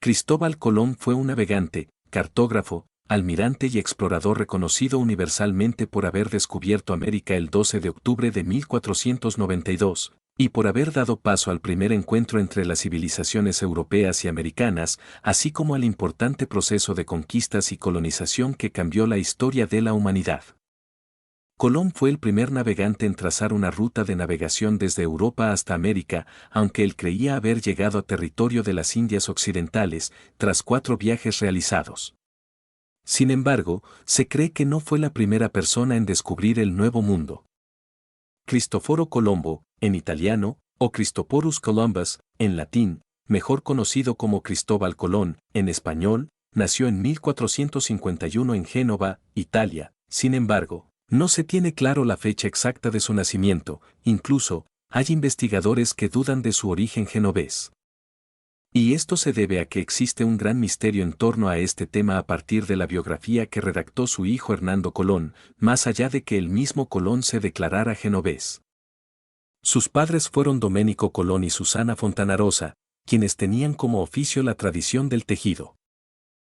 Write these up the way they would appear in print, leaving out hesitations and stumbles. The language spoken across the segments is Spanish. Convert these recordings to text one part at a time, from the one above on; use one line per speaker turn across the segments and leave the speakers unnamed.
Cristóbal Colón fue un navegante, cartógrafo, almirante y explorador reconocido universalmente por haber descubierto América el 12 de octubre de 1492, y por haber dado paso al primer encuentro entre las civilizaciones europeas y americanas, así como al importante proceso de conquistas y colonización que cambió la historia de la humanidad. Colón fue el primer navegante en trazar una ruta de navegación desde Europa hasta América, aunque él creía haber llegado a territorio de las Indias Occidentales, tras 4 viajes realizados. Sin embargo, se cree que no fue la primera persona en descubrir el Nuevo Mundo. Cristoforo Colombo, en italiano, o Christophorus Columbus, en latín, mejor conocido como Cristóbal Colón, en español, nació en 1451 en Génova, Italia. Sin embargo, no se tiene claro la fecha exacta de su nacimiento, incluso, hay investigadores que dudan de su origen genovés. Y esto se debe a que existe un gran misterio en torno a este tema a partir de la biografía que redactó su hijo Hernando Colón, más allá de que el mismo Colón se declarara genovés. Sus padres fueron Domenico Colón y Susana Fontanarosa, quienes tenían como oficio la tradición del tejido.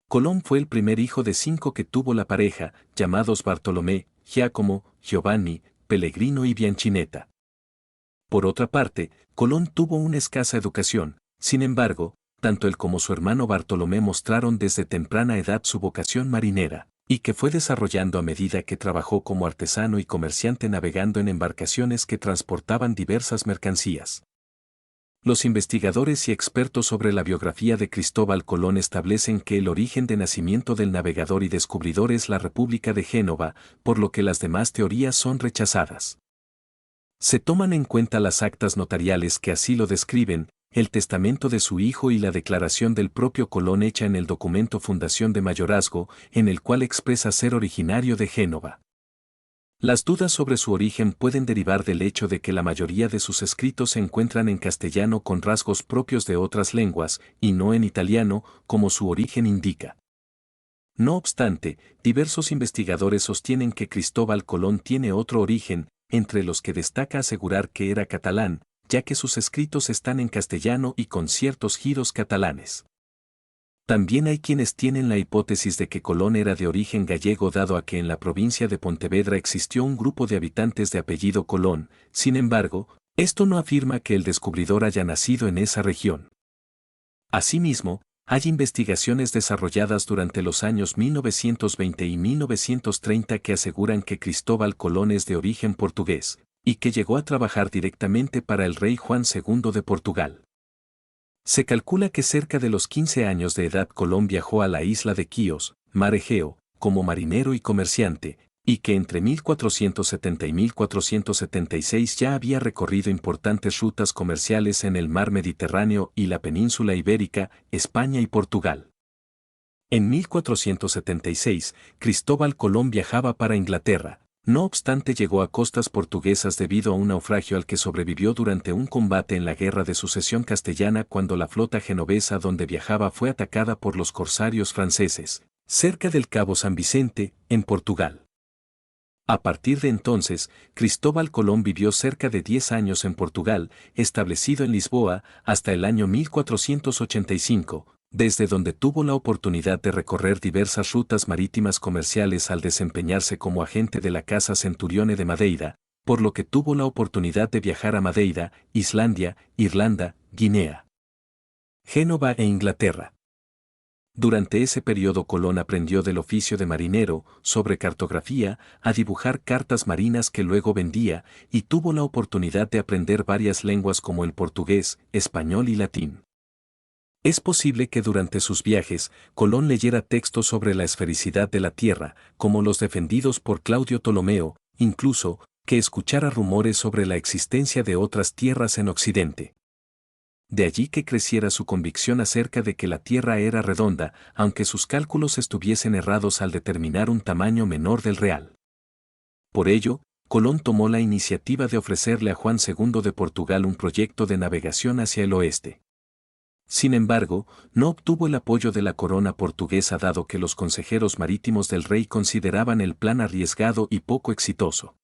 Colón fue el primer hijo de 5 que tuvo la pareja, llamados Bartolomé, Giacomo, Giovanni, Pellegrino y Bianchinetta. Por otra parte, Colón tuvo una escasa educación. Sin embargo, tanto él como su hermano Bartolomé mostraron desde temprana edad su vocación marinera, y que fue desarrollando a medida que trabajó como artesano y comerciante navegando en embarcaciones que transportaban diversas mercancías. Los investigadores y expertos sobre la biografía de Cristóbal Colón establecen que el origen de nacimiento del navegador y descubridor es la República de Génova, por lo que las demás teorías son rechazadas. Se toman en cuenta las actas notariales que así lo describen, el testamento de su hijo y la declaración del propio Colón hecha en el documento Fundación de Mayorazgo, en el cual expresa ser originario de Génova. Las dudas sobre su origen pueden derivar del hecho de que la mayoría de sus escritos se encuentran en castellano con rasgos propios de otras lenguas, y no en italiano, como su origen indica. No obstante, diversos investigadores sostienen que Cristóbal Colón tiene otro origen, entre los que destaca asegurar que era catalán, ya que sus escritos están en castellano y con ciertos giros catalanes. También hay quienes tienen la hipótesis de que Colón era de origen gallego dado a que en la provincia de Pontevedra existió un grupo de habitantes de apellido Colón. Sin embargo, esto no afirma que el descubridor haya nacido en esa región. Asimismo, hay investigaciones desarrolladas durante los años 1920 y 1930 que aseguran que Cristóbal Colón es de origen portugués, y que llegó a trabajar directamente para el rey Juan II de Portugal. Se calcula que cerca de los 15 años de edad Colón viajó a la isla de Quíos, mar Egeo, como marinero y comerciante, y que entre 1470 y 1476 ya había recorrido importantes rutas comerciales en el mar Mediterráneo y la península ibérica, España y Portugal. En 1476, Cristóbal Colón viajaba para Inglaterra. No obstante llegó a costas portuguesas debido a un naufragio al que sobrevivió durante un combate en la Guerra de Sucesión Castellana cuando la flota genovesa donde viajaba fue atacada por los corsarios franceses, cerca del Cabo San Vicente, en Portugal. A partir de entonces, Cristóbal Colón vivió cerca de 10 años en Portugal, establecido en Lisboa, hasta el año 1485, desde donde tuvo la oportunidad de recorrer diversas rutas marítimas comerciales al desempeñarse como agente de la Casa Centurione de Madeira, por lo que tuvo la oportunidad de viajar a Madeira, Islandia, Irlanda, Guinea, Génova e Inglaterra. Durante ese periodo Colón aprendió del oficio de marinero, sobre cartografía, a dibujar cartas marinas que luego vendía, y tuvo la oportunidad de aprender varias lenguas como el portugués, español y latín. Es posible que durante sus viajes, Colón leyera textos sobre la esfericidad de la Tierra, como los defendidos por Claudio Ptolomeo, incluso, que escuchara rumores sobre la existencia de otras tierras en Occidente. De allí que creciera su convicción acerca de que la Tierra era redonda, aunque sus cálculos estuviesen errados al determinar un tamaño menor del real. Por ello, Colón tomó la iniciativa de ofrecerle a Juan II de Portugal un proyecto de navegación hacia el oeste. Sin embargo, no obtuvo el apoyo de la corona portuguesa dado que los consejeros marítimos del rey consideraban el plan arriesgado y poco exitoso.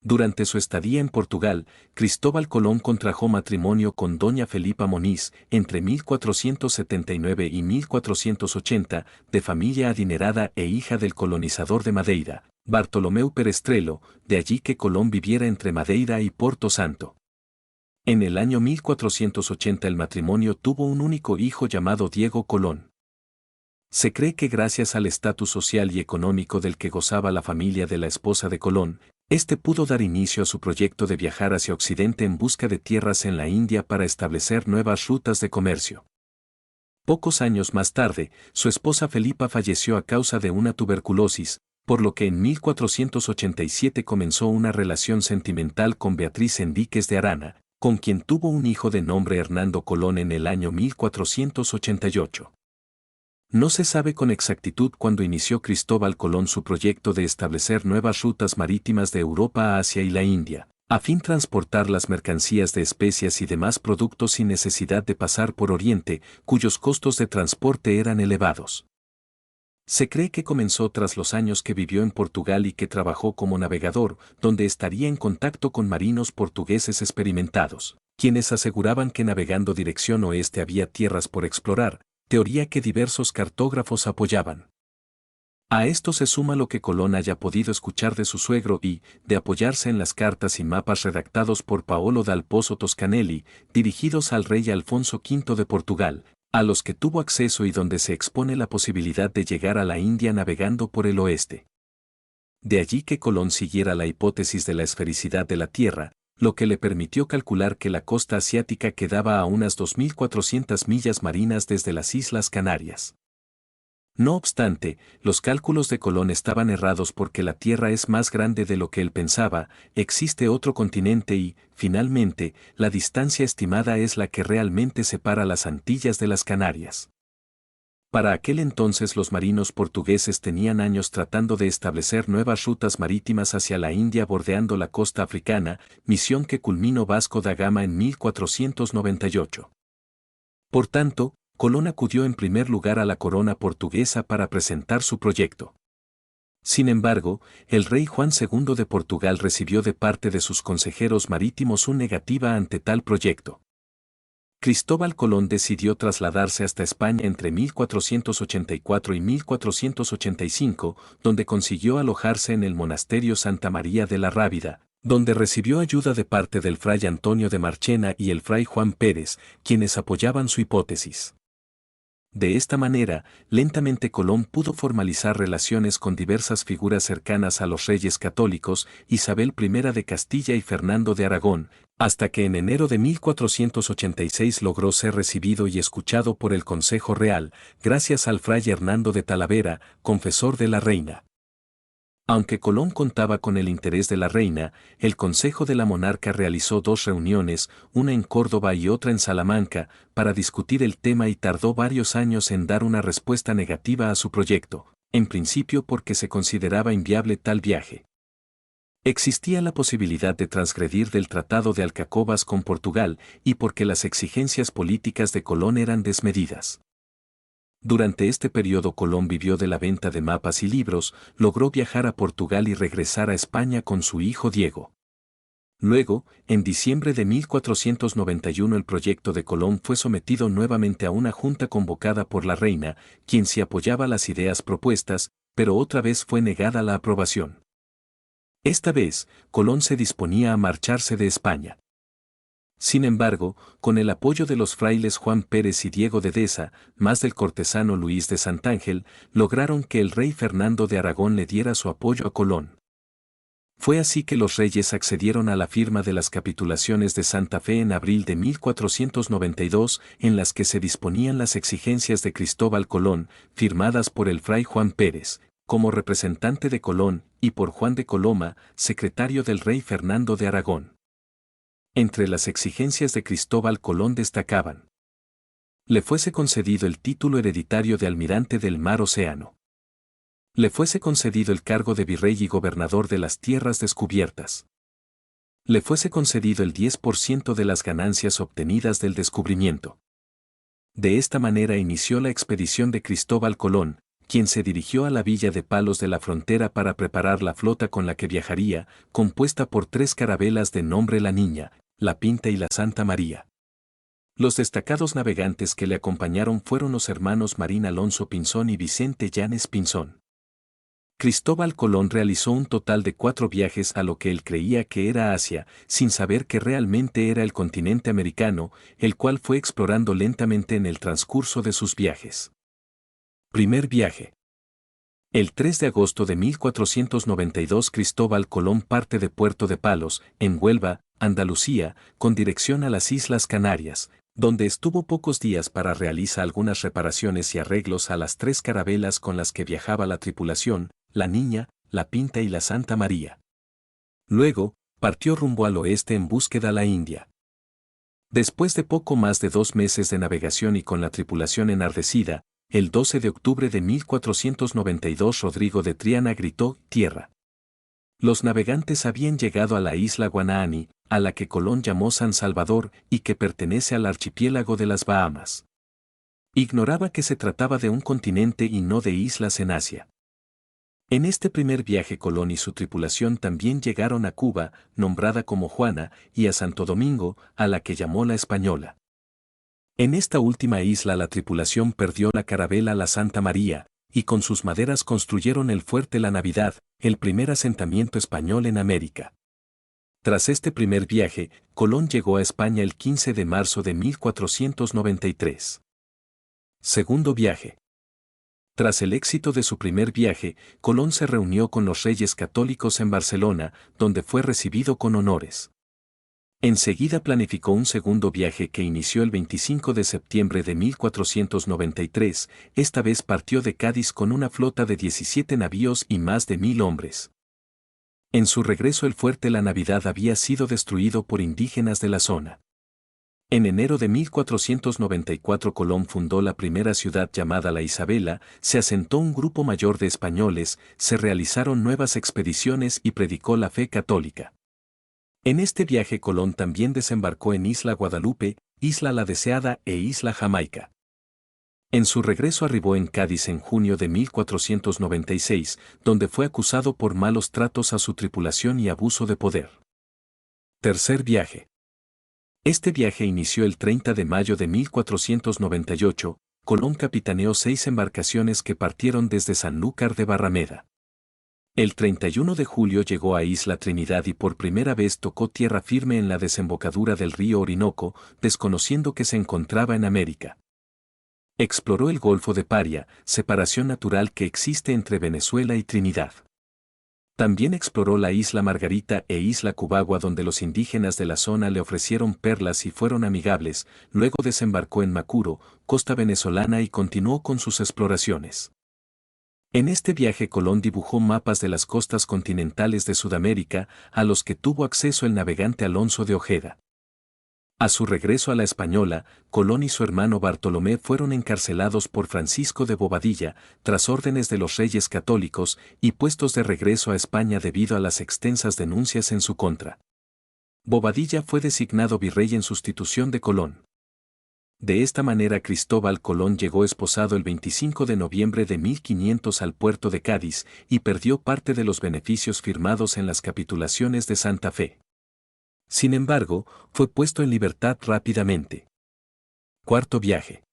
Durante su estadía en Portugal, Cristóbal Colón contrajo matrimonio con doña Felipa Moniz entre 1479 y 1480, de familia adinerada e hija del colonizador de Madeira, Bartolomeu Perestrelo, de allí que Colón viviera entre Madeira y Porto Santo. En el año 1480 el matrimonio tuvo un único hijo llamado Diego Colón. Se cree que gracias al estatus social y económico del que gozaba la familia de la esposa de Colón, este pudo dar inicio a su proyecto de viajar hacia Occidente en busca de tierras en la India para establecer nuevas rutas de comercio. Pocos años más tarde, su esposa Felipa falleció a causa de una tuberculosis, por lo que en 1487 comenzó una relación sentimental con Beatriz Enríquez de Arana, con quien tuvo un hijo de nombre Hernando Colón en el año 1488. No se sabe con exactitud cuándo inició Cristóbal Colón su proyecto de establecer nuevas rutas marítimas de Europa a Asia y la India, a fin de transportar las mercancías de especias y demás productos sin necesidad de pasar por Oriente, cuyos costos de transporte eran elevados. Se cree que comenzó tras los años que vivió en Portugal y que trabajó como navegador, donde estaría en contacto con marinos portugueses experimentados, quienes aseguraban que navegando dirección oeste había tierras por explorar, teoría que diversos cartógrafos apoyaban. A esto se suma lo que Colón haya podido escuchar de su suegro y, de apoyarse en las cartas y mapas redactados por Paolo dal Pozzo Toscanelli, dirigidos al rey Alfonso V de Portugal, a los que tuvo acceso y donde se expone la posibilidad de llegar a la India navegando por el oeste. De allí que Colón siguiera la hipótesis de la esfericidad de la Tierra, lo que le permitió calcular que la costa asiática quedaba a unas 2.400 millas marinas desde las Islas Canarias. No obstante, los cálculos de Colón estaban errados porque la Tierra es más grande de lo que él pensaba, existe otro continente y, finalmente, la distancia estimada es la que realmente separa las Antillas de las Canarias. Para aquel entonces los marinos portugueses tenían años tratando de establecer nuevas rutas marítimas hacia la India bordeando la costa africana, misión que culminó Vasco da Gama en 1498. Por tanto, Colón acudió en primer lugar a la corona portuguesa para presentar su proyecto. Sin embargo, el rey Juan II de Portugal recibió de parte de sus consejeros marítimos una negativa ante tal proyecto. Cristóbal Colón decidió trasladarse hasta España entre 1484 y 1485, donde consiguió alojarse en el monasterio Santa María de la Rábida, donde recibió ayuda de parte del fray Antonio de Marchena y el fray Juan Pérez, quienes apoyaban su hipótesis. De esta manera, lentamente Colón pudo formalizar relaciones con diversas figuras cercanas a los reyes católicos, Isabel I de Castilla y Fernando de Aragón, hasta que en enero de 1486 logró ser recibido y escuchado por el Consejo Real, gracias al fray Hernando de Talavera, confesor de la reina. Aunque Colón contaba con el interés de la reina, el Consejo de la Monarca realizó dos reuniones, una en Córdoba y otra en Salamanca, para discutir el tema y tardó varios años en dar una respuesta negativa a su proyecto, en principio porque se consideraba inviable tal viaje. Existía la posibilidad de transgredir del Tratado de Alcacobas con Portugal y porque las exigencias políticas de Colón eran desmedidas. Durante este periodo Colón vivió de la venta de mapas y libros, logró viajar a Portugal y regresar a España con su hijo Diego. Luego, en diciembre de 1491 el proyecto de Colón fue sometido nuevamente a una junta convocada por la reina, quien sí apoyaba las ideas propuestas, pero otra vez fue negada la aprobación. Esta vez, Colón se disponía a marcharse de España. Sin embargo, con el apoyo de los frailes Juan Pérez y Diego de Deza, más del cortesano Luis de Santángel, lograron que el rey Fernando de Aragón le diera su apoyo a Colón. Fue así que los reyes accedieron a la firma de las capitulaciones de Santa Fe en abril de 1492, en las que se disponían las exigencias de Cristóbal Colón, firmadas por el fray Juan Pérez, como representante de Colón, y por Juan de Coloma, secretario del rey Fernando de Aragón. Entre las exigencias de Cristóbal Colón destacaban: le fuese concedido el título hereditario de almirante del mar Océano. Le fuese concedido el cargo de virrey y gobernador de las tierras descubiertas. Le fuese concedido el 10% de las ganancias obtenidas del descubrimiento. De esta manera inició la expedición de Cristóbal Colón, quien se dirigió a la villa de Palos de la Frontera para preparar la flota con la que viajaría, compuesta por 3 carabelas de nombre La Niña, La Pinta y la Santa María. Los destacados navegantes que le acompañaron fueron los hermanos Marín Alonso Pinzón y Vicente Llanes Pinzón. Cristóbal Colón realizó un total de 4 viajes a lo que él creía que era Asia, sin saber que realmente era el continente americano, el cual fue explorando lentamente en el transcurso de sus viajes. Primer viaje. El 3 de agosto de 1492 Cristóbal Colón parte de Puerto de Palos, en Huelva, Andalucía, con dirección a las Islas Canarias, donde estuvo pocos días para realizar algunas reparaciones y arreglos a las 3 carabelas con las que viajaba la tripulación, La Niña, La Pinta y la Santa María. Luego, partió rumbo al oeste en búsqueda a la India. Después de poco más de 2 meses de navegación y con la tripulación enardecida, el 12 de octubre de 1492 Rodrigo de Triana gritó «Tierra». Los navegantes habían llegado a la isla Guanaani, a la que Colón llamó San Salvador y que pertenece al archipiélago de las Bahamas. Ignoraba que se trataba de un continente y no de islas en Asia. En este primer viaje Colón y su tripulación también llegaron a Cuba, nombrada como Juana, y a Santo Domingo, a la que llamó la Española. En esta última isla la tripulación perdió la carabela La Santa María, y con sus maderas construyeron el fuerte La Navidad, el primer asentamiento español en América. Tras este primer viaje, Colón llegó a España el 15 de marzo de 1493. Segundo viaje. Tras el éxito de su primer viaje, Colón se reunió con los reyes católicos en Barcelona, donde fue recibido con honores. Enseguida planificó un segundo viaje que inició el 25 de septiembre de 1493, esta vez partió de Cádiz con una flota de 17 navíos y más de 1000 hombres. En su regreso el fuerte La Navidad había sido destruido por indígenas de la zona. En enero de 1494 Colón fundó la primera ciudad llamada La Isabela, se asentó un grupo mayor de españoles, se realizaron nuevas expediciones y predicó la fe católica. En este viaje Colón también desembarcó en Isla Guadalupe, Isla La Deseada e Isla Jamaica. En su regreso arribó en Cádiz en junio de 1496, donde fue acusado por malos tratos a su tripulación y abuso de poder. Tercer viaje. Este viaje inició el 30 de mayo de 1498, Colón capitaneó 6 embarcaciones que partieron desde Sanlúcar de Barrameda. El 31 de julio llegó a Isla Trinidad y por primera vez tocó tierra firme en la desembocadura del río Orinoco, desconociendo que se encontraba en América. Exploró el Golfo de Paria, separación natural que existe entre Venezuela y Trinidad. También exploró la isla Margarita e isla Cubagua donde los indígenas de la zona le ofrecieron perlas y fueron amigables, luego desembarcó en Macuro, costa venezolana y continuó con sus exploraciones. En este viaje Colón dibujó mapas de las costas continentales de Sudamérica, a los que tuvo acceso el navegante Alonso de Ojeda. A su regreso a la Española, Colón y su hermano Bartolomé fueron encarcelados por Francisco de Bobadilla, tras órdenes de los reyes católicos, y puestos de regreso a España debido a las extensas denuncias en su contra. Bobadilla fue designado virrey en sustitución de Colón. De esta manera Cristóbal Colón llegó esposado el 25 de noviembre de 1500 al puerto de Cádiz y perdió parte de los beneficios firmados en las capitulaciones de Santa Fe. Sin embargo, fue puesto en libertad rápidamente. Cuarto viaje.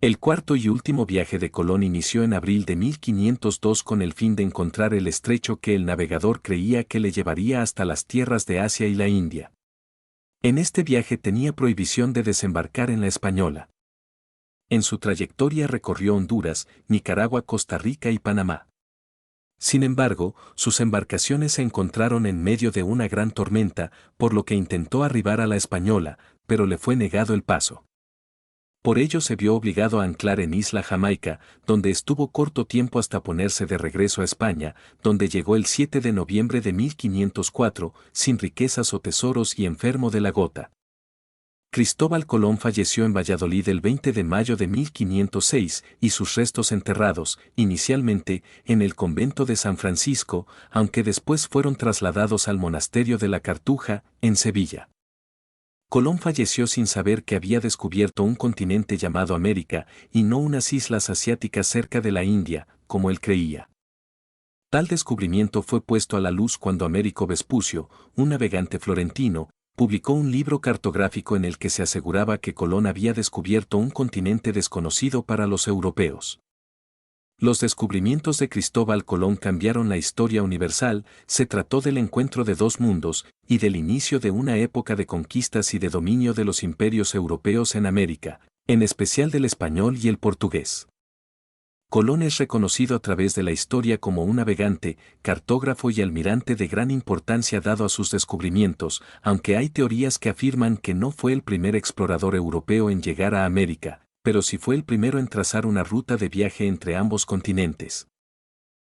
El cuarto y último viaje de Colón inició en abril de 1502 con el fin de encontrar el estrecho que el navegador creía que le llevaría hasta las tierras de Asia y la India. En este viaje tenía prohibición de desembarcar en la Española. En su trayectoria recorrió Honduras, Nicaragua, Costa Rica y Panamá. Sin embargo, sus embarcaciones se encontraron en medio de una gran tormenta, por lo que intentó arribar a la Española, pero le fue negado el paso. Por ello se vio obligado a anclar en Isla Jamaica, donde estuvo corto tiempo hasta ponerse de regreso a España, donde llegó el 7 de noviembre de 1504, sin riquezas o tesoros y enfermo de la gota. Cristóbal Colón falleció en Valladolid el 20 de mayo de 1506 y sus restos enterrados, inicialmente, en el convento de San Francisco, aunque después fueron trasladados al monasterio de la Cartuja, en Sevilla. Colón falleció sin saber que había descubierto un continente llamado América y no unas islas asiáticas cerca de la India, como él creía. Tal descubrimiento fue puesto a la luz cuando Américo Vespucio, un navegante florentino, publicó un libro cartográfico en el que se aseguraba que Colón había descubierto un continente desconocido para los europeos. Los descubrimientos de Cristóbal Colón cambiaron la historia universal, se trató del encuentro de dos mundos y del inicio de una época de conquistas y de dominio de los imperios europeos en América, en especial del español y el portugués. Colón es reconocido a través de la historia como un navegante, cartógrafo y almirante de gran importancia dado a sus descubrimientos, aunque hay teorías que afirman que no fue el primer explorador europeo en llegar a América, pero sí fue el primero en trazar una ruta de viaje entre ambos continentes.